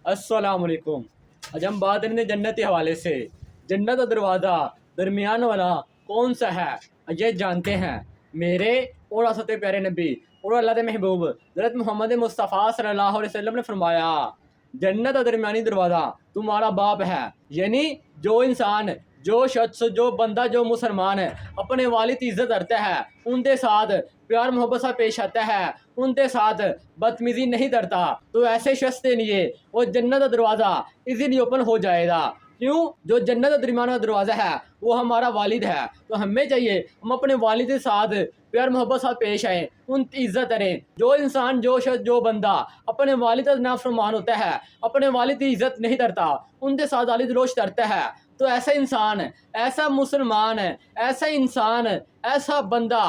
अस्सलाम वालेकुम। आज हम बात करेंगे जन्नत के हवाले से। जन्नत का दरवाज़ा दरमियान वाला कौन सा है, ये जानते हैं। मेरे और असत प्यारे नबी और अल्लाह के महबूब हज़रत मोहम्मद मुस्तफ़ा सल्लल्लाहु अलैहि वसल्लम ने फरमाया, जन्नत का दरमियानी दरवाज़ा तुम्हारा बाप है। यानी जो इंसान, जो शख्स, जो बंदा, जो मुसलमान है अपने वालिद की इज़्ज़त करता है, उनके साथ प्यार मोहब्बत सा पेश आता है, उनके साथ बदतमीज़ी नहीं करता, तो ऐसे शख्स के लिए वो जन्नत का दरवाज़ा इजीली ओपन हो जाएगा। क्यों? जो जन्नत का दरमियान का दरवाज़ा है वो हमारा वालिद है, तो हमें चाहिए हम अपने वालिद के साथ प्यार मोहब्बत साथ पेश आए, उनकी इज़्ज़त करें। जो इंसान, जो शख्स, जो बंदा अपने वालिद का नाफरमान होता है, अपने वालिद की इज़्ज़त नहीं करता, उनके साथ गाली गलौज करता है, तो ऐसा इंसान, ऐसा मुसलमान, ऐसा इंसान, ऐसा बंदा